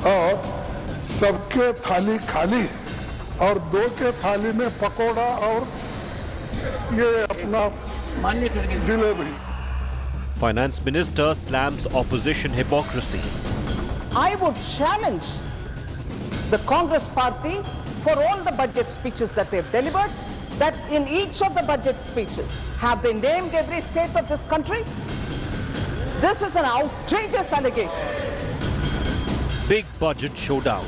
और सबके थाली खाली और दो के थाली में पकोड़ा और ये अपना delivery. Finance Minister slams opposition hypocrisy. I would challenge the Congress party for all the budget speeches that they've delivered, that in each of the budget speeches, have they named every state of this country? This is an outrageous allegation. Big budget showdown.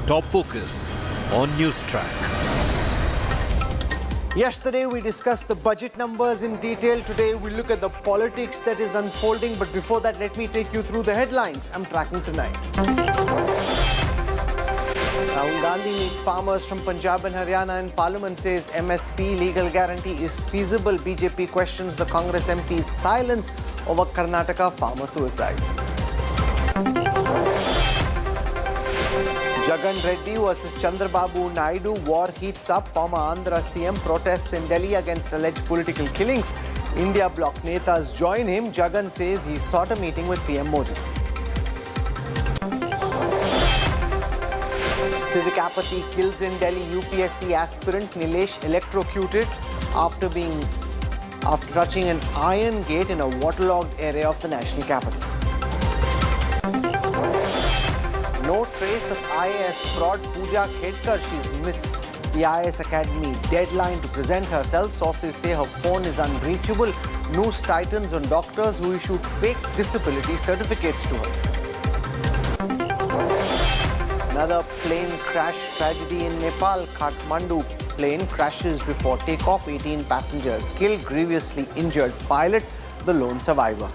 Top focus on NewsTrack. Yesterday we discussed the budget numbers in detail. Today we look at the politics that is unfolding. But before that, let me take you through the headlines I'm tracking tonight. Rahul Gandhi meets farmers from Punjab and Haryana in Parliament, says MSP legal guarantee is feasible. BJP questions the Congress MP's silence over Karnataka farmer suicides. Jagan Reddy versus Chandrababu Naidu, war heats up. Former Andhra CM protests in Delhi against alleged political killings. India bloc netas join him. Jagan says he sought a meeting with PM Modi. Civic apathy kills in Delhi. UPSC aspirant Nilesh electrocuted after touching an iron gate in a waterlogged area of the national capital. No trace of IAS fraud. Pooja Khedkar, she's missed the IAS Academy deadline to present herself. Sources say her phone is unreachable. News tightens on doctors who issued fake disability certificates to her. Another plane crash tragedy in Nepal. Kathmandu plane crashes before takeoff. 18 passengers killed, grievously injured pilot, the lone survivor.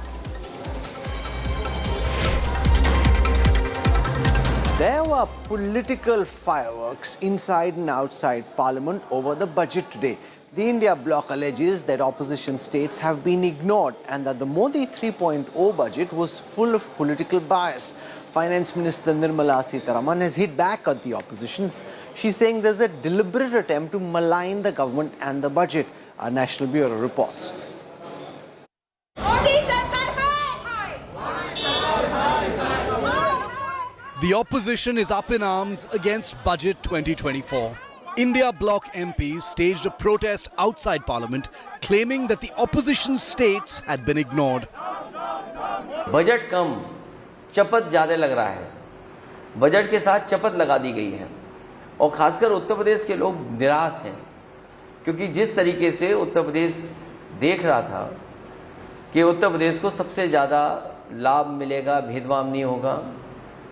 There were political fireworks inside and outside Parliament over the budget today. The India bloc alleges that opposition states have been ignored and that the Modi 3.0 budget was full of political bias. Finance Minister Nirmala Sitharaman has hit back at the opposition. She's saying there's a deliberate attempt to malign the government and the budget. Our National Bureau reports. The opposition is up in arms against Budget 2024. India bloc MPs staged a protest outside Parliament, claiming that the opposition states had been ignored. Budget कम, चपत ज़्यादा लग रहा है. Budget के साथ चपत लगा दी गई है और खासकर उत्तर प्रदेश के लोग निराश हैं, क्योंकि जिस तरीके से उत्तर प्रदेश देख रहा था कि उत्तर प्रदेश को सबसे ज़्यादा लाभ मिलेगा, भेदभाव नहीं होगा,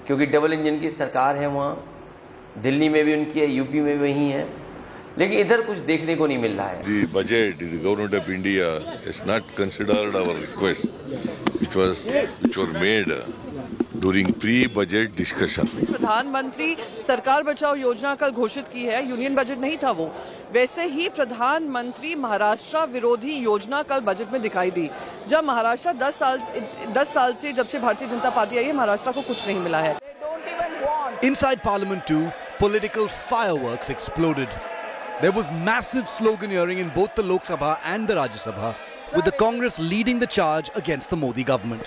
क्योंकि डबल इंजन की सरकार है वहाँ, दिल्ली में भी उनकी है, यूपी में भी वही है, लेकिन इधर कुछ देखने को नहीं मिल रहा है. The budget, the government of India has not considered our request, which were made during pre-budget discussion. प्रधानमंत्री सरकार बचाओ योजना कल घोषित की है, यूनियन बजट नहीं था वो. वैसे ही प्रधानमंत्री महाराष्ट्र विरोधी योजना कल बजट में दिखाई दी. जब महाराष्ट्र 10 साल से जब से भारतीय जनता पार्टी आई है, महाराष्ट्र को कुछ नहीं मिला है. Inside Parliament too, political fireworks exploded. There was massive sloganeering in both the Lok Sabha and the Rajya Sabha, with the Congress leading the charge against the Modi government.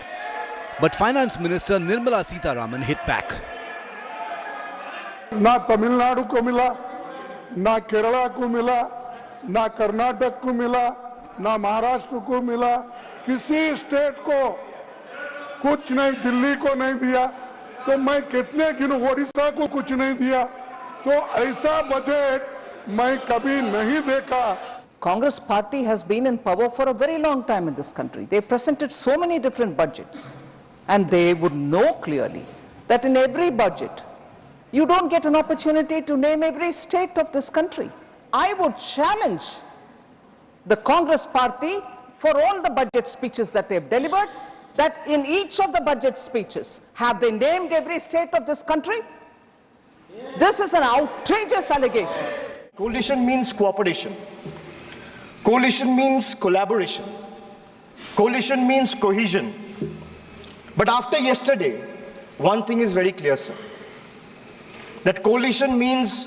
But Finance Minister Nirmala Sitharaman hit back. ना तमिलनाडु को मिला, ना केरला को मिला, ना कर्नाटक को मिला, ना महाराष्ट्र को मिला, किसी स्टेट को कुछ नहीं, दिल्ली को नहीं दिया, तो मैं कितने गिनूं, ओडिशा को कुछ नहीं दिया, तो ऐसा बजट मैं कभी नहीं देखा. Congress party has been in power for a very long time in this country. They presented so many different budgets, and they would know clearly that in every budget, you don't get an opportunity to name every state of this country. I would challenge the Congress party for all the budget speeches that they've delivered, that in each of the budget speeches, have they named every state of this country? This is an outrageous allegation. Coalition means cooperation. Coalition means collaboration. Coalition means cohesion. But after yesterday, one thing is very clear, sir. That coalition means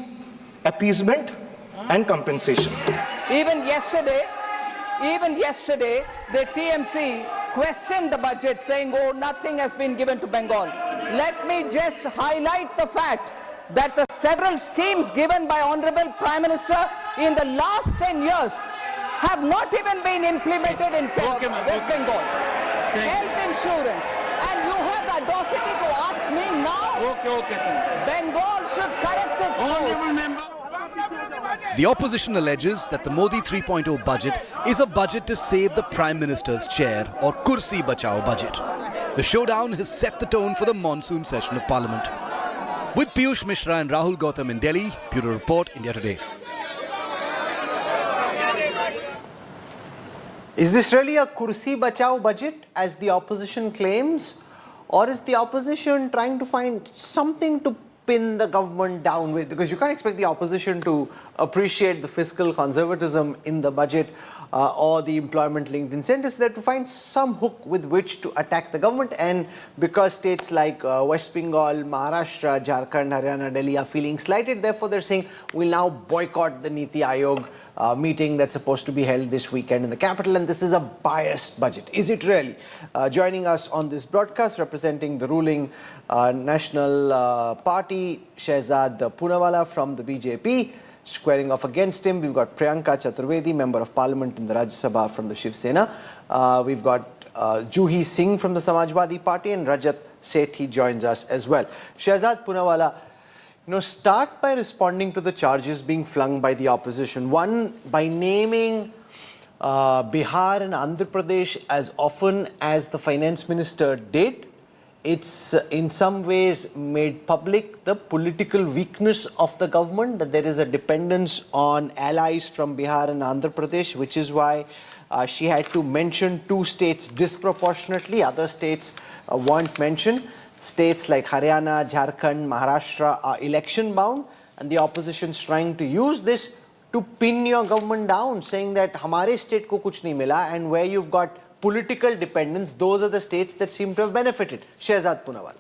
appeasement and compensation. Even yesterday, the TMC questioned the budget, saying, oh, nothing has been given to Bengal. let me just highlight the fact that the several schemes given by Honorable Prime Minister in the last 10 years have not even been implemented in West Bengal. Health insurance. And you have the audacity to ask me now? Bengal should correct its course. The opposition alleges that the Modi 3.0 budget is a budget to save the Prime Minister's chair, or Kursi Bachao budget. The showdown has set the tone for the monsoon session of Parliament. With Piyush Mishra and Rahul Gautam in Delhi, Bureau Report, India Today. Is this really a Kursi Bachao budget, as the opposition claims? Or is the opposition trying to find something to pin the government down with? Because you can't expect the opposition to appreciate the fiscal conservatism in the budget or the employment-linked incentives. They're to find some hook with which to attack the government. And because states like West Bengal, Maharashtra, Jharkhand, Haryana, Delhi are feeling slighted, therefore they're saying we'll now boycott the Niti Aayog meeting that's supposed to be held this weekend in the capital, and this is a biased budget. Is it really? Joining us on this broadcast, representing the ruling National Party, Shehzad Poonawalla from the BJP. Squaring off against him, we've got Priyanka Chaturvedi, Member of Parliament in the Rajya Sabha from the Shiv Sena. We've got Juhi Singh from the Samajwadi Party, and Rajat Sethi joins us as well. Shehzad Poonawalla, start by responding to the charges being flung by the opposition. One, by naming Bihar and Andhra Pradesh as often as the Finance Minister did. It's in some ways made public the political weakness of the government, that there is a dependence on allies from Bihar and Andhra Pradesh, which is why she had to mention two states disproportionately. Other states weren't mentioned. States like Haryana, Jharkhand, Maharashtra are election bound, and the opposition's trying to use this to pin your government down, saying that hamare state ko kuch nahi mila, and where you've got political dependence, those are the states that seem to have benefited. Shehzad Poonawalla.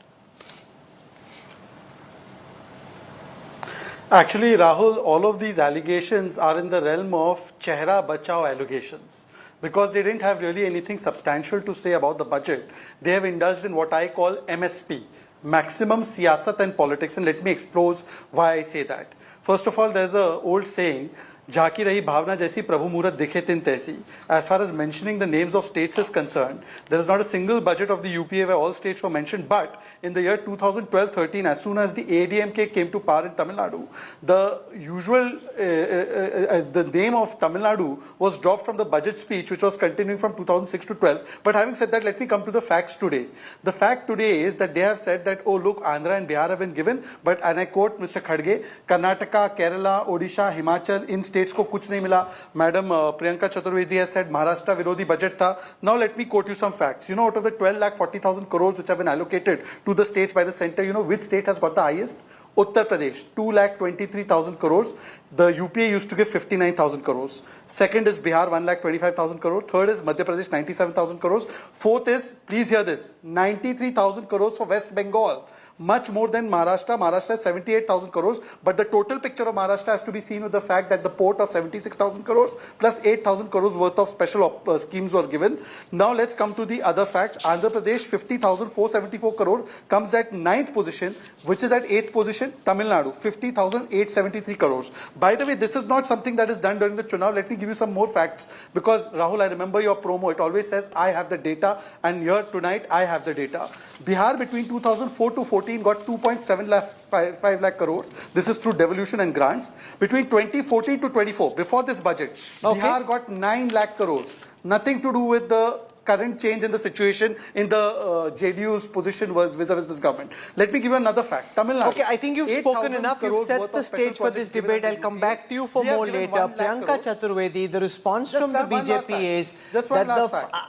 Actually, Rahul, all of these allegations are in the realm of Chehra Bachao allegations, because they didn't have really anything substantial to say about the budget. They have indulged in what I call MSP, maximum siyasat and politics, and let me expose why I say that. First of all, there's an old saying, झाकी रही भावना जैसी प्रभु मुहूर्त दिखे तिन तैसी. As far as mentioning the names of states is concerned, there is not a single budget of the UPA where all states were mentioned. But in the year 2012-13, as soon as the ADMK came to power in Tamil Nadu, the usual the name of Tamil Nadu was dropped from the budget speech, which was continuing from 2006 to 12. But having said that, let me come to the facts today. The fact today is that they have said that, oh look, Andhra and Bihar have been given, but, and I quote Mr. Kharge, Karnataka, Kerala, Odisha, Himachal, in states को कुछ नहीं मिला. Madam Priyanka Chaturvedi has said Maharashtra विरोधी budget था. Now let me quote you some facts. You know, out of the 12,40,000 crores which have been allocated to the states by the center, you know which state has got the highest? Uttar Pradesh, 2,23,000 crores. The UPA used to give 59,000 crores. Second is Bihar, 1,25,000 crores. Third is Madhya Pradesh, 97,000 crores. Fourth is, please hear this, 93,000 crores for West Bengal. Much more than Maharashtra. Maharashtra has 78,000 crores. But the total picture of Maharashtra has to be seen with the fact that the port of 76,000 crores plus 8,000 crores worth of special schemes were given. Now let's come to the other facts. Andhra Pradesh, 50,474 crores comes at 9th position, which is at 8th position. Tamil Nadu, 50,873 crores. By the way, this is not something that is done during the Chunav. Let me give you some more facts, because Rahul, I remember your promo. It always says, I have the data, and here tonight, I have the data. Bihar between 2004 to 14 got 2.75 lakh crores. This is through devolution and grants. Between 2014 to 24, before this budget, Bihar got 9 lakh crores. Nothing to do with the current change in the situation in the JDU's position was vis-a-vis this government. Let me give you another fact. Tamil Nadu. Okay, I think you've spoken enough. You've set the stage for this debate. I'll come back to you for more later. Priyanka Chaturvedi, the response from the BJP is that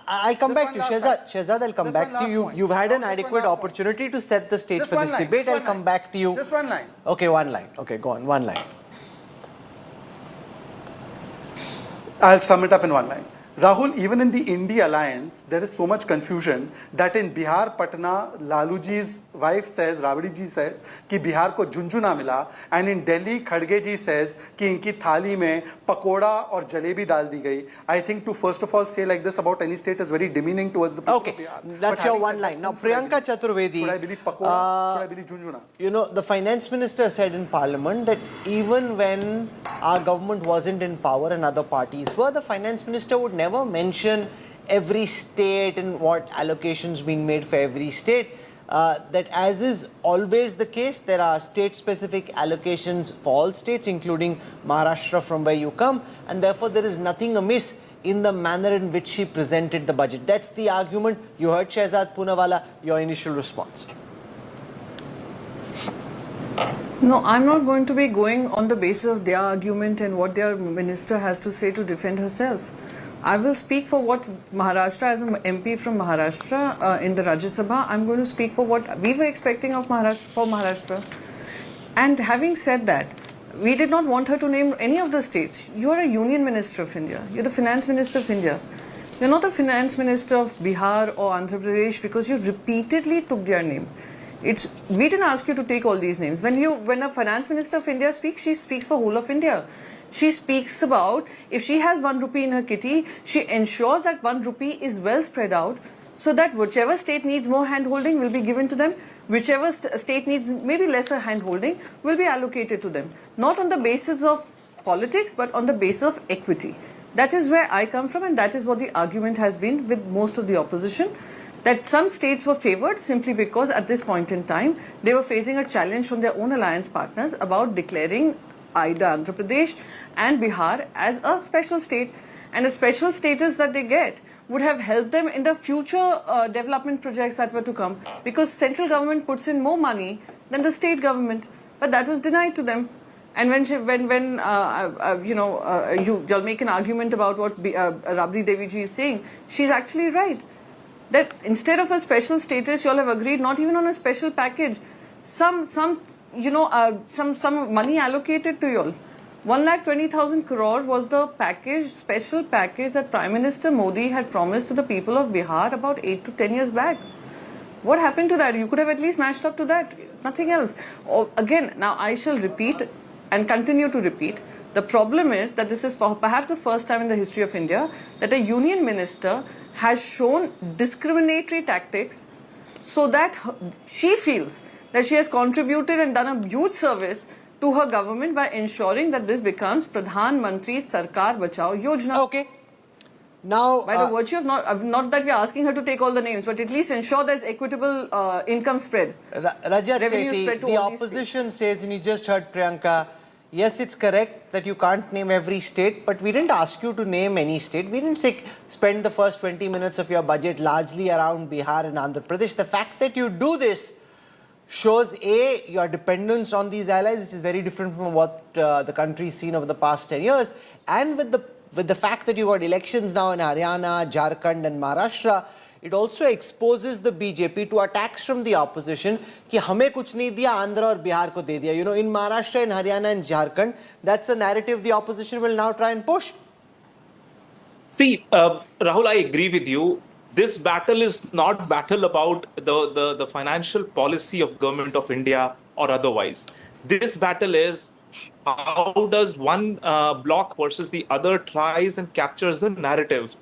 I'll come back to you. Shehzad, I'll come back to you. You've had an adequate opportunity to set the stage for this debate. I'll come back to you. Just one line. Okay, one line. Okay, go on. One line. I'll sum it up in one line. Rahul, even in the India alliance, there is so much confusion that in Bihar, Patna, Laluji's wife says, Rabdi ji says, कि बिहार को झुंझुना मिला, and in Delhi, Kharge ji says कि इनकी थाली में पकोड़ा और जलेबी डाल दी गई. I think to first of all say like this about any state is very demeaning towards the people Okay, of Bihar. that's your one line. Now, Priyanka Chaturvedi, should I believe pakoda? Should I believe झुंझुना? you know, the finance minister said in parliament that even when our government wasn't in power and other parties were, the finance minister would never mention every state and what allocations being made for every state. That as is always the case, there are state-specific allocations for all states, including Maharashtra from where you come, and therefore there is nothing amiss in the manner in which she presented the budget. That's the argument. You heard Shehzad Poonawalla, your initial response. No, I'm not going to be going on the basis of their argument and what their minister has to say to defend herself. I will speak for what Maharashtra, as an MP from Maharashtra in the Rajya Sabha, I'm going to speak for what we were expecting of Maharashtra. And having said that, we did not want her to name any of the states. You are a Union Minister of India. You're the Finance Minister of India. You're not the Finance Minister of Bihar or Andhra Pradesh because you repeatedly took their name. We didn't ask you to take all these names. When a Finance Minister of India speaks, she speaks for whole of India. She speaks about, if she has 1 rupee in her kitty, she ensures that 1 rupee is well spread out so that whichever state needs more hand-holding will be given to them, whichever state needs maybe lesser hand-holding will be allocated to them. Not on the basis of politics, but on the basis of equity. That is where I come from, and that is what the argument has been with most of the opposition, that some states were favoured simply because at this point in time they were facing a challenge from their own alliance partners about declaring either Andhra Pradesh and Bihar as a special state, and a special status that they get would have helped them in the future development projects that were to come, because central government puts in more money than the state government, but that was denied to them. And you'll make an argument about what Rabdi Devi ji is saying, she's actually right. That instead of a special status, you all have agreed not even on a special package, some money allocated to you all. 1,20,000 crore was the special package that Prime Minister Modi had promised to the people of Bihar about 8 to 10 years back. What happened to that? You could have at least matched up to that. Nothing else. Again, now I shall repeat and continue to repeat. The problem is that this is perhaps the first time in the history of India that a union minister has shown discriminatory tactics so that she feels that she has contributed and done a huge service to her government by ensuring that this becomes Pradhan Mantri Sarkar Bachao Yojana. Okay. Now, by the virtue of not that we are asking her to take all the names, but at least ensure there's equitable income spread. Rajat Sethi, the opposition says, and you just heard Priyanka, yes, it's correct that you can't name every state, but we didn't ask you to name any state. We didn't say spend the first 20 minutes of your budget largely around Bihar and Andhra Pradesh. The fact that you do this shows, A, your dependence on these allies, which is very different from what the country's seen over the past 10 years, and with the fact that you got elections now in Haryana, Jharkhand and Maharashtra, it also exposes the BJP to attacks from the opposition कि हमें कुछ नहीं दिया, आंध्र और बिहार को दे दिया. You know, in Maharashtra, in Haryana and Jharkhand, that's a narrative the opposition will now try and push. See, Rahul, I agree with you. This battle is not battle about the financial policy of government of India or otherwise. This battle is how does one bloc versus the other tries and captures the narrative.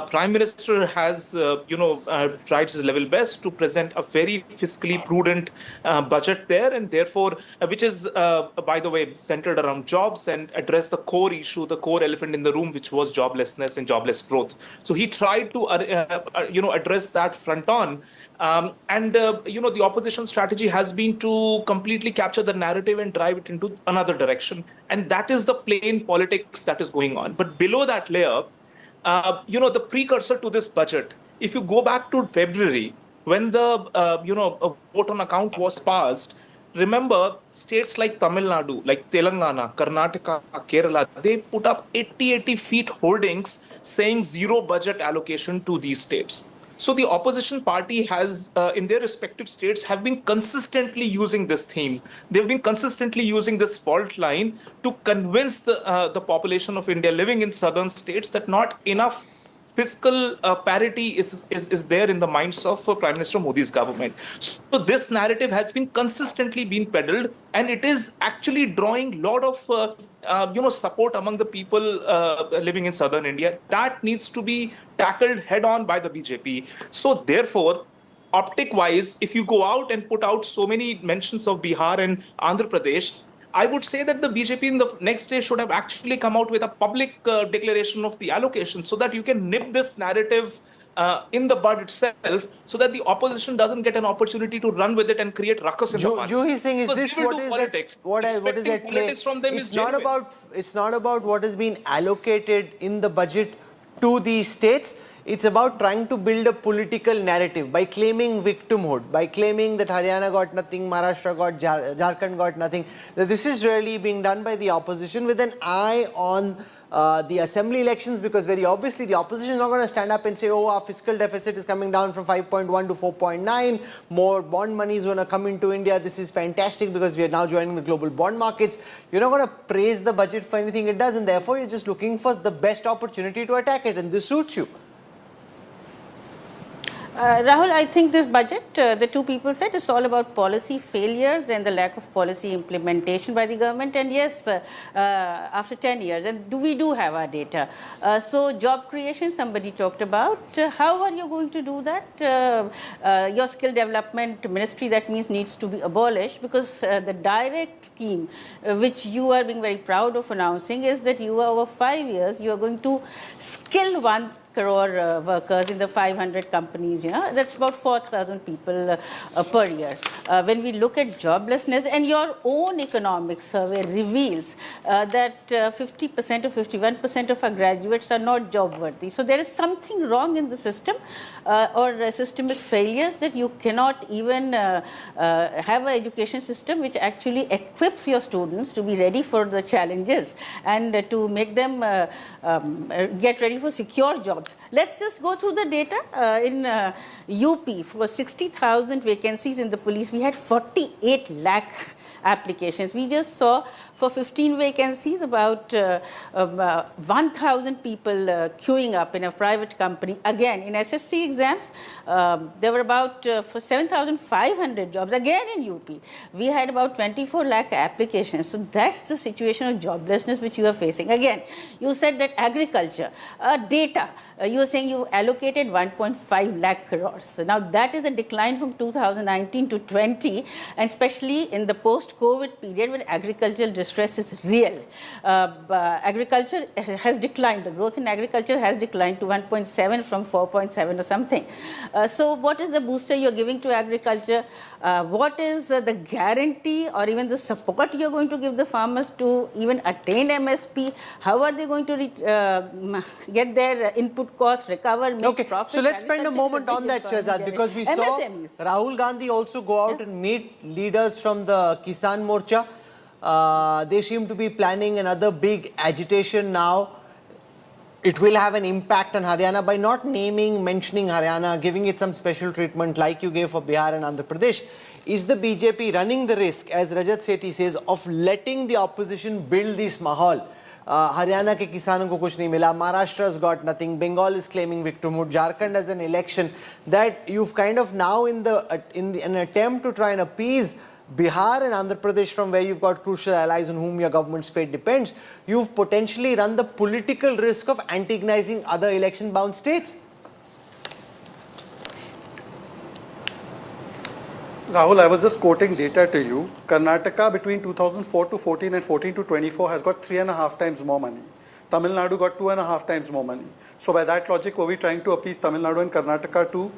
Prime Minister has, tried his level best to present a very fiscally prudent budget there, and therefore, which is, by the way, centered around jobs and address the core issue, the core elephant in the room, which was joblessness and jobless growth. So he tried to, address that front on. The opposition strategy has been to completely capture the narrative and drive it into another direction. And that is the plain politics that is going on. But below that layer, the precursor to this budget, if you go back to February, when the, a vote on account was passed, remember states like Tamil Nadu, like Telangana, Karnataka, Kerala, they put up 80 feet hoardings saying zero budget allocation to these states. So the opposition party has, in their respective states, have been consistently using this theme. They've been consistently using this fault line to convince the population of India living in southern states that not enough fiscal parity is there in the minds of Prime Minister Modi's government. So this narrative has been consistently being peddled, and it is actually drawing a lot of support among the people living in southern India. That needs to be tackled head on by the BJP. So therefore, optic wise, if you go out and put out so many mentions of Bihar and Andhra Pradesh, I would say that the BJP in the next day should have actually come out with a public declaration of the allocation, so that you can nip this narrative in the bud itself, so that the opposition doesn't get an opportunity to run with it and create ruckus in the party. Juhi Singh, is this what is at play? It's not about what has been allocated in the budget to the states. It's about trying to build a political narrative by claiming victimhood, by claiming that Haryana got nothing, Maharashtra got, Jharkhand got nothing. This is really being done by the opposition with an eye on the assembly elections, because very obviously the opposition is not going to stand up and say, oh, our fiscal deficit is coming down from 5.1 to 4.9, more bond money is going to come into India, this is fantastic because we are now joining the global bond markets. You're not going to praise the budget for anything it does, and therefore you're just looking for the best opportunity to attack it, and this suits you. Rahul, I think this budget, the two people said, it's all about policy failures and the lack of policy implementation by the government. And yes, after 10 years, and we do have our data. So job creation, somebody talked about. How are you going to do that? Your skill development ministry, that means, needs to be abolished, because the direct scheme, which you are being very proud of announcing, is that you are over 5 years, you are going to skill 1 crore workers in the 500 companies, that's about 4,000 people per year. When we look at joblessness, and your own economic survey reveals that 50% or 51% of our graduates are not job worthy. So there is something wrong in the system or systemic failures, that you cannot even have an education system which actually equips your students to be ready for the challenges and to make them get ready for secure jobs. Let's just go through the data. In UP, for 60,000 vacancies in the police, we had 48 lakh applications. We just saw for 15 vacancies about 1,000 people queuing up in a private company. Again, in SSC exams, there were about for 7,500 jobs. Again in UP, we had about 24 lakh applications. So that's the situation of joblessness which you are facing. Again, you said that agriculture, data, you are saying you allocated 1.5 lakh crores. So now that is a decline from 2019 to 20, and especially in the post-COVID period when agricultural distress is real. Agriculture has declined. The growth in agriculture has declined to 1.7 from 4.7 or something. So what is the booster you're giving to agriculture? What is the guarantee or even the support you're going to give the farmers to even attain MSP? How are they going to get their input costs recovered, make profit? So let's spend a moment on that, Shehzad, because we saw Rahul Gandhi also go out and meet leaders from the Kisan Morcha. They seem to be planning another big agitation now. It will have an impact on Haryana by not mentioning Haryana, giving it some special treatment like you gave for Bihar and Andhra Pradesh. Is the BJP running the risk, as Rajat Sethi says, of letting the opposition build this mahal? Haryana ke kisanon ko kuch nahi mila, Maharashtra's got nothing, Bengal is claiming victimhood, Jharkhand has an election, that you've kind of now in an attempt to try and appease Bihar and Andhra Pradesh, from where you've got crucial allies on whom your government's fate depends, you've potentially run the political risk of antagonizing other election-bound states. Rahul, I was just quoting data to you. Karnataka between 2004 to 14 and 14 to 24 has got 3.5 times more money. Tamil Nadu got 2.5 times more money. So by that logic, were we trying to appease Tamil Nadu and Karnataka too?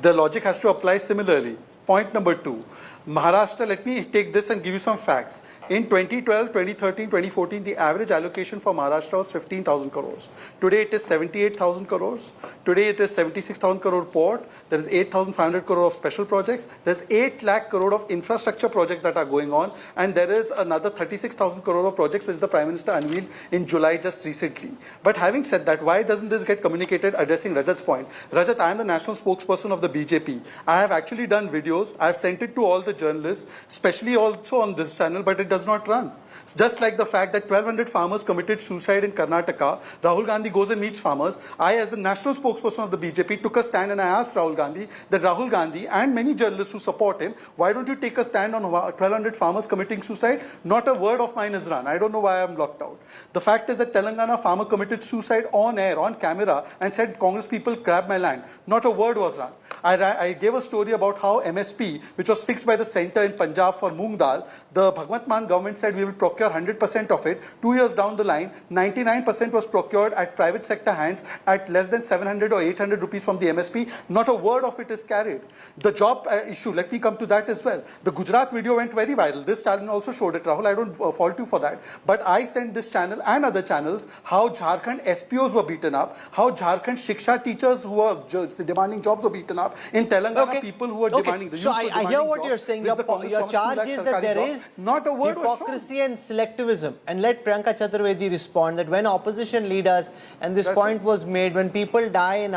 The logic has to apply similarly. Point number 2. Maharashtra, let me take this and give you some facts. In 2012, 2013, 2014, the average allocation for Maharashtra was 15,000 crores. Today it is 78,000 crores. Today it is 76,000 crore port. There is 8,500 crore of special projects. There's 8 lakh crore of infrastructure projects that are going on. And there is another 36,000 crore of projects which the Prime Minister unveiled in July just recently. But having said that, why doesn't this get communicated? Addressing Rajat's point. Rajat, I am the national spokesperson of the BJP. I have actually done videos videos. I've sent it to all the journalists, especially also on this channel, but it does not run. It's just like the fact that 1,200 farmers committed suicide in Karnataka. Rahul Gandhi goes and meets farmers. I, as the national spokesperson of the BJP, took a stand and I asked Rahul Gandhi that Rahul Gandhi and many journalists who support him, why don't you take a stand on 1,200 farmers committing suicide? Not a word of mine is run. I don't know why I'm locked out. The fact is that Telangana farmer committed suicide on air, on camera, and said Congress people grab my land. Not a word was run. I gave a story about how MSP, which was fixed by the center in Punjab for moong dal, the Bhagwant Mann government said we will procure 100% of it. 2 years down the line, 99% was procured at private sector hands at less than 700 or 800 rupees from the MSP. Not a word of it is carried. The job issue, let me come to that as well. The Gujarat video went very viral. This channel also showed it, Rahul. I don't fault you for that. But I sent this channel and other channels how Jharkhand SPOs were beaten up, how Jharkhand Shiksha teachers who were demanding jobs were beaten up. In Telangana, people who were demanding the youth. So I hear what you're saying. Your charge is that there is not a word hypocrisy and selectivism. And let Priyanka Chaturvedi respond that when opposition leaders, and this point was made, when people die in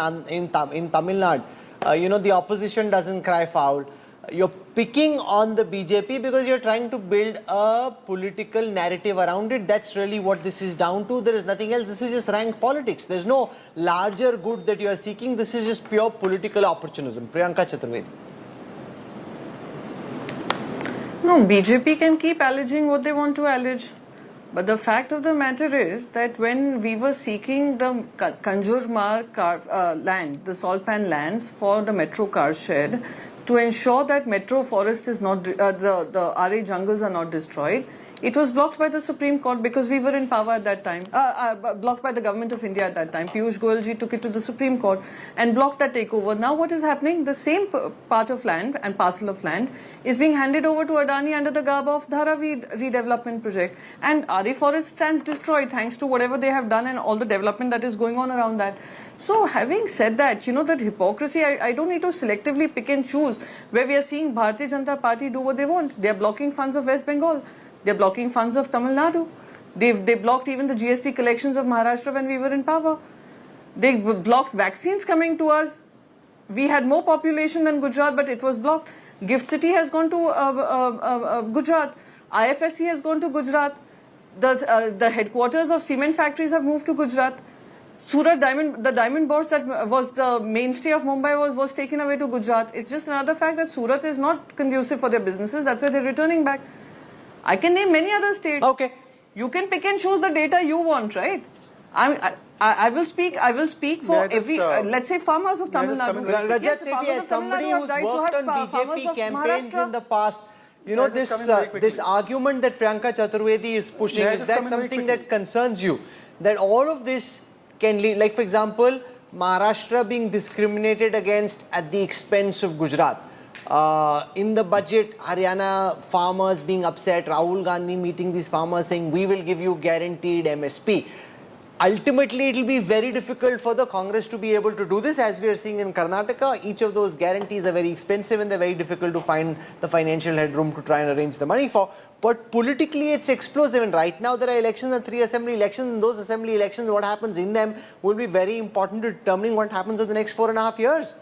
Tamil Nadu, the opposition doesn't cry foul. You're picking on the BJP because you're trying to build a political narrative around it. That's really what this is down to. There is nothing else. This is just rank politics. There's no larger good that you are seeking. This is just pure political opportunism. Priyanka Chaturvedi. No, BJP can keep alleging what they want to allege. But the fact of the matter is that when we were seeking the Kanjurmarg land, the salt pan lands for the metro car shed, to ensure that metro forest is not, the RA jungles are not destroyed, it was blocked by the Supreme Court because we were in power at that time, blocked by the government of India at that time. Piyush Goyal ji took it to the Supreme Court and blocked that takeover. Now what is happening? The same part of land and parcel of land is being handed over to Adani under the garb of Dharavi redevelopment project. And RA forest stands destroyed thanks to whatever they have done and all the development that is going on around that. So having said that, that hypocrisy, I don't need to selectively pick and choose where we are seeing Bharatiya Janata Party do what they want. They are blocking funds of West Bengal. They are blocking funds of Tamil Nadu. They blocked even the GST collections of Maharashtra when we were in power. They blocked vaccines coming to us. We had more population than Gujarat, but it was blocked. Gift City has gone to Gujarat. IFSC has gone to Gujarat. The headquarters of cement factories have moved to Gujarat. Surat the diamond bourse that was the mainstay of Mumbai was taken away to Gujarat. It's just another fact that Surat is not conducive for their businesses. That's why they're returning back. I can name many other states. Okay. You can pick and choose the data you want, right? I will speak for every, let's say, farmers of Tamil Nadu. Rajat Sethi, as somebody who's worked on BJP campaigns in the past, this argument that Priyanka Chaturvedi is pushing, is that something that concerns you? That all of this can lead, like for example, Maharashtra being discriminated against at the expense of Gujarat. In the budget, Haryana farmers being upset, Rahul Gandhi meeting these farmers saying, we will give you guaranteed MSP. Ultimately, it will be very difficult for the Congress to be able to do this, as we are seeing in Karnataka. Each of those guarantees are very expensive and they're very difficult to find the financial headroom to try and arrange the money for. But politically, it's explosive. And right now, there are elections and 3 assembly elections. And those assembly elections, what happens in them will be very important to determining what happens in the next 4.5 years.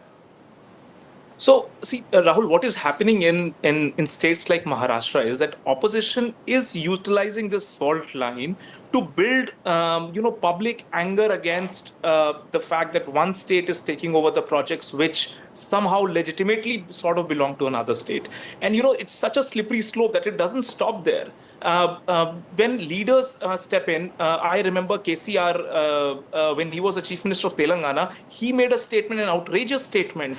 So, see, Rahul, what is happening in states like Maharashtra is that opposition is utilizing this fault line to build, public anger against the fact that one state is taking over the projects which somehow legitimately sort of belong to another state. And, it's such a slippery slope that it doesn't stop there. When leaders step in, I remember KCR, when he was the Chief Minister of Telangana, he made a statement, an outrageous statement.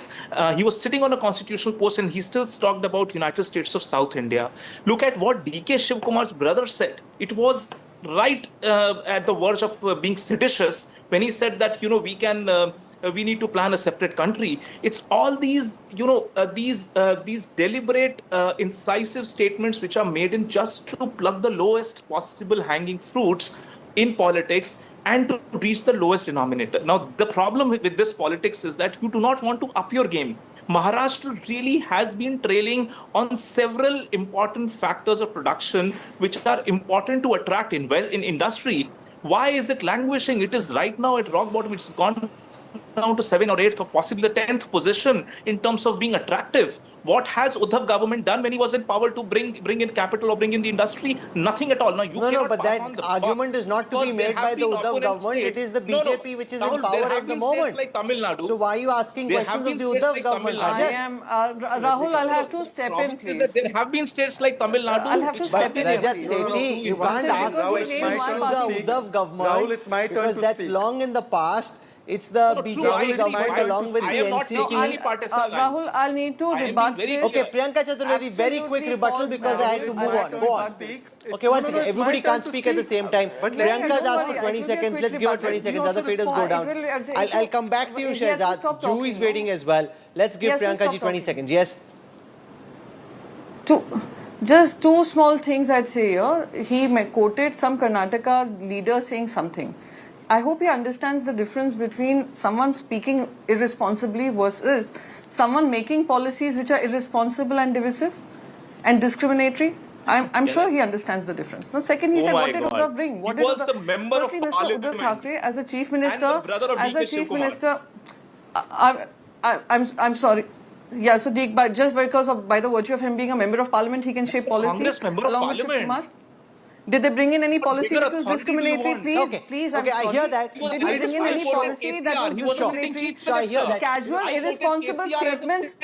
He was sitting on a constitutional post and he still talked about United States of South India. Look at what D.K. Shivkumar's brother said. It was right at the verge of being seditious when he said that, we need to plan a separate country. It's all these, these deliberate, incisive statements which are made in just to pluck the lowest possible hanging fruits in politics and to reach the lowest denominator. Now, the problem with this politics is that you do not want to up your game. Maharashtra really has been trailing on several important factors of production which are important to attract in industry. Why is it languishing? It is right now at rock bottom. It's gone down to 7th or 8th or possibly the 10th position in terms of being attractive. What has Uddhav government done when he was in power to bring in capital or bring in the industry? Nothing at all. Now you No, but that argument is not to be made by the Uddhav government. It is the BJP which is in power at the moment. Like Tamil Nadu. So why are you asking questions of the Uddhav government? Rahul, I'll have to step in, please. There have been states like Tamil Nadu. I'll have to step in. Rajat Sethi, you can't ask questions to the Uddhav government. Rahul, it's my turn because to that's speak. long in the past. It's the BJP government along with the NCT. Rahul, I'll need to rebut this. Okay, Priyanka Chaturvedi, very quick rebuttal because I had to move on. Go on. Okay, one second. Everybody can't speak at the same time. Priyanka's asked for 20 seconds. Let's give her 20 seconds. Other faders go down. I'll come back to you, Shehzad. Drew is waiting as well. Let's give Priyanka ji 20 seconds. Yes? Just two small things I'd say here. He quoted some Karnataka leader saying something. I hope he understands the difference between someone speaking irresponsibly versus someone making policies which are irresponsible and divisive and discriminatory. I'm sure he understands the difference. No, second, he said, what did Uddhav bring? What did was the member of Mr. parliament. Uddhav Thackeray, as a chief minister, And the brother of as a DK chief Shivakumar. minister, I'm sorry. Yeah, so just because of by the virtue of him being a member of parliament, he can shape policy Congress member of along with parliament. Shivakumar. Did they bring in any policy bigger which was authority do you discriminatory? want? Please, Okay, I hear that. Did he bring in any policy that was discriminatory? So I hear that. Casual, irresponsible statements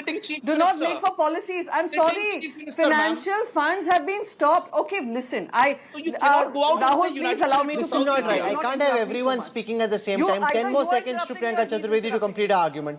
do not make for policies. I'm sorry. Financial funds have been stopped. Okay, listen. you cannot go out and Rahul, say please United allow me to This is not right. I Not can't have interrupt me everyone so much. speaking at the same You- time. I 10 know more you are seconds to interrupting Priyanka me, I keep Chaturvedi to complete our argument.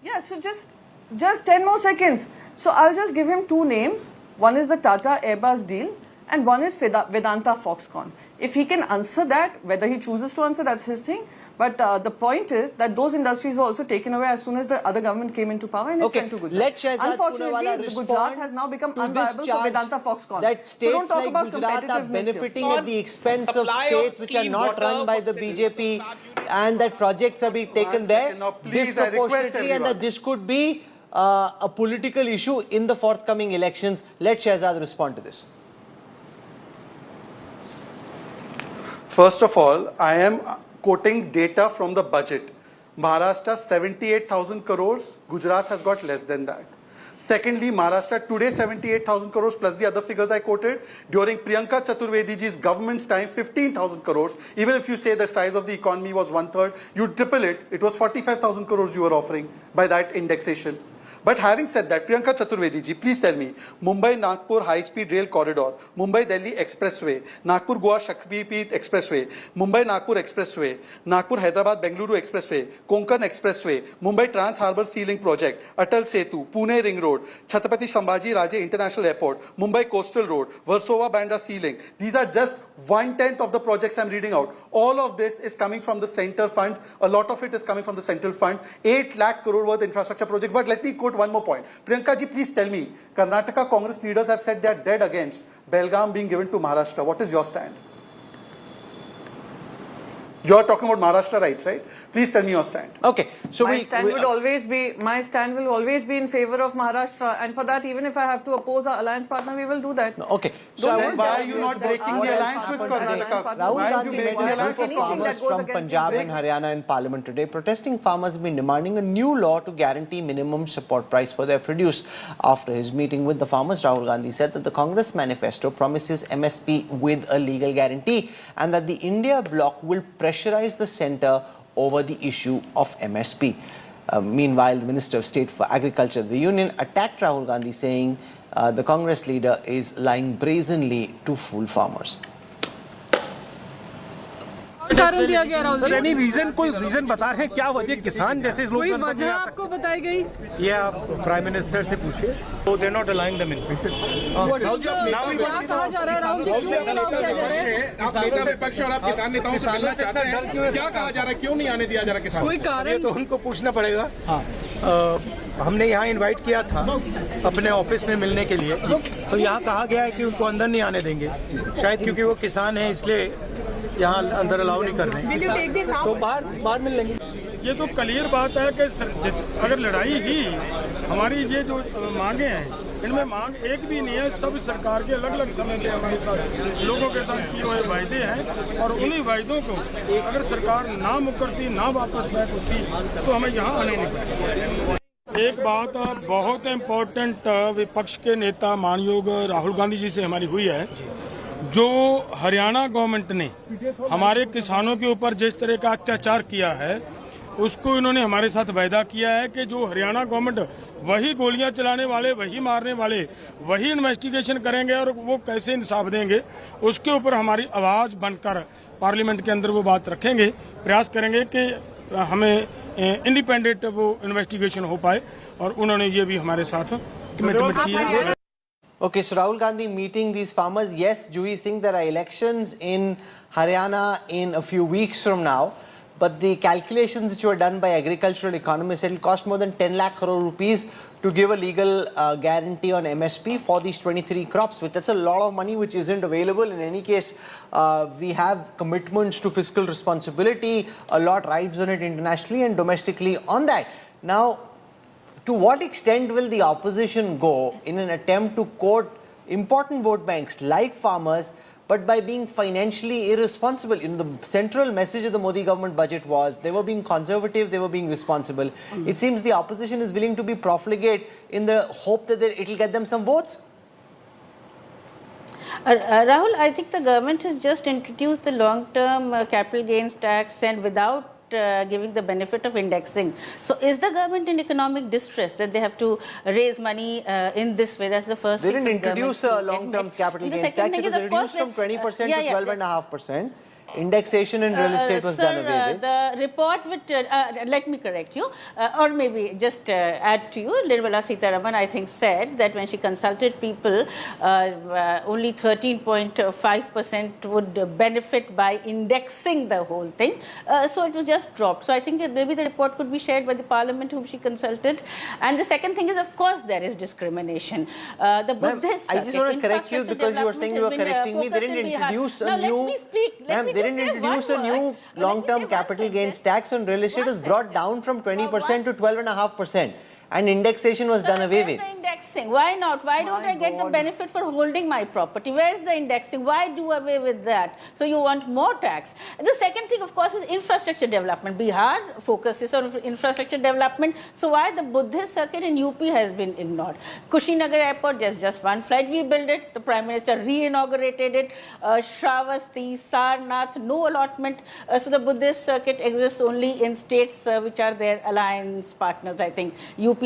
Yeah, so just 10 more seconds. So I'll just give him two names. One is the Tata Airbus deal and one is Vedanta Foxconn. If he can answer that, whether he chooses to answer, that's his thing. But the point is that those industries were also taken away as soon as the other government came into power and it Okay, went to Gujarat. let Shehzad Unfortunately, Poonawala the respond Gujarat has now become to this unviable for charge Vedanta Foxconn. that So don't states talk like about Gujarat are competitiveness here. benefiting at the expense of Supply of states which are clean not water run by the was BJP and that projects are being taken there Now, please, I request disproportionately and that everyone. this could be a political issue in the forthcoming elections. Let Shehzad respond to this. First of all, I am quoting data from the budget. Maharashtra 78,000 crores, Gujarat has got less than that. Secondly, Maharashtra today 78,000 crores plus the other figures I quoted. During Priyanka Chaturvediji's government's time, 15,000 crores. Even if you say the size of the economy was 1/3, you triple it, it was 45,000 crores you were offering by that indexation. But having said that, Priyanka Chaturvedi ji, please tell me, Mumbai-Nagpur high-speed rail corridor, Mumbai-Delhi expressway, Nagpur-Goa Shaktipeeth expressway, Mumbai-Nagpur expressway, Nagpur-Hyderabad-Bengaluru expressway, Konkan expressway, Mumbai Trans-Harbour Sealing project, Atal Setu, Pune Ring Road, Chhatrapati Sambhaji Raje International Airport, Mumbai Coastal Road, Versova-Bandra Sealing. These are just 1/10 of the projects I'm reading out. All of this is coming from the center fund. A lot of it is coming from the central fund. 8 lakh crore worth infrastructure project. But let me quote one more point. Priyanka ji, please tell me, Karnataka Congress leaders have said they are dead against Belgaum being given to Maharashtra. What is your stand? You are talking about Maharashtra rights, right? Please tell me your stand. Okay, so my stand will always be in favor of Maharashtra, and for that, even if I have to oppose our alliance partner, we will do that. Okay, so I want Why are you not breaking the alliance with Karnataka? Rahul Why are you Gandhi breaking met the a alliance group of with farmers goes from against Punjab the and Haryana in Parliament today. Protesting farmers have been demanding a new law to guarantee minimum support price for their produce. After his meeting with the farmers, Rahul Gandhi said that the Congress manifesto promises MSP with a legal guarantee and that the India bloc will pressurize the centre over the issue of MSP. Meanwhile, the Minister of State for Agriculture of the Union attacked Rahul Gandhi, saying the Congress leader is lying brazenly to fool farmers. कारण दिया गया Rahul ji? Any reason, कोई reason बता रहे हैं क्या वजह? किसान जैसे लोग कोई वजह आपको बताई गई? ये आप प्राइम मिनिस्टर से पूछिए. So they're not allowing them in. क्या कहा जा रहा है राहुल जी? क्यों अलाउ किया जा रहा है? आप नेता विपक्ष और आप किसान नेताओं से मिलना चाहते हैं, क्या कहा जा रहा है, क्यों नहीं आने दिया जा रहा किसान? कोई कारण? तो उनको पूछना पड़ेगा. हमने यहाँ इनवाइट किया था अपने ऑफिस में मिलने के लिए, तो यहाँ कहा गया है कि उनको अंदर नहीं आने देंगे, शायद क्योंकि वो किसान हैं इसलिए यहाँ अंदर अलाउ नहीं कर रहे हैं, तो बाहर मिल लेंगे. ये तो क्लियर बात है कि अगर लड़ाई ही हमारी ये जो मांगे हैं इनमें मांग एक भी नहीं है। सब सरकार के अलग अलग समय पे हमारे साथ लोगों के साथ किए हुए वायदे हैं और उन्हीं वायदों को अगर सरकार ना मुकरती, ना वापस बैक होती तो हमें यहाँ आने नहीं पड़ता। एक बात बहुत इम्पोर्टेंट विपक्ष के नेता मानयोग राहुल गांधी जी से हमारी हुई है। जो हरियाणा गवर्नमेंट ने हमारे किसानों के ऊपर जिस तरह का अत्याचार किया है, उसको इन्होंने हमारे साथ वायदा किया है कि जो हरियाणा गवर्नमेंट वही गोलियां चलाने वाले, वही मारने वाले, वही इन्वेस्टिगेशन करेंगे और वो कैसे इंसाफ देंगे, उसके ऊपर हमारी आवाज़ बनकर पार्लियामेंट के अंदर वो बात रखेंगे। प्रयास करेंगे कि हमें इंडिपेंडेंट वो इन्वेस्टिगेशन हो पाए और उन्होंने ये भी हमारे साथ कमिटमेंट की है। Okay, so Rahul Gandhi meeting these farmers. Yes, Juhi Singh, there are elections in Haryana in a few weeks from now. But the calculations which were done by agricultural economists, it will cost more than 10 lakh crore rupees to give a legal guarantee on MSP for these 23 crops. That's a lot of money which isn't available. In any case, we have commitments to fiscal responsibility. A lot rides on it internationally and domestically on that. Now, to what extent will the opposition go in an attempt to court important vote banks like farmers, but by being financially irresponsible? The central message of the Modi government budget was they were being conservative, they were being responsible. It seems the opposition is willing to be profligate in the hope that it will get them some votes. Rahul, I think the government has just introduced the long-term capital gains tax and without giving the benefit of indexing. So is the government in economic distress that they have to raise money in this way? That's the first thing. They didn't introduce a long-term capital gains tax. It was reduced from 20% to 12.5%. Indexation in real estate was done away with. The report with, let me correct you, or maybe just add to you, Nirmala Sitharaman, I think, said that when she consulted people, only 13.5% would benefit by indexing the whole thing. So it was just dropped. So I think maybe the report could be shared by the parliament whom she consulted. And the second thing is, of course, there is discrimination. The Buddhist I just want to correct you because you were saying you were correcting me. They didn't introduce a new... They didn't introduce a new long-term capital gains tax on real estate. It was brought down from 20% to 12.5%. And indexation was done away with. The indexing? Why not? Why don't I get the benefit for holding my property? Where is the indexing? Why do away with that? So you want more tax. The second thing, of course, is infrastructure development. Bihar focuses on infrastructure development. So why the Buddhist circuit in UP has been ignored? Kushinagar Airport, just one flight, we built it. The Prime Minister re-inaugurated it. Shravasti, Sarnath, no allotment. So the Buddhist circuit exists only in states which are their alliance partners, I think. UP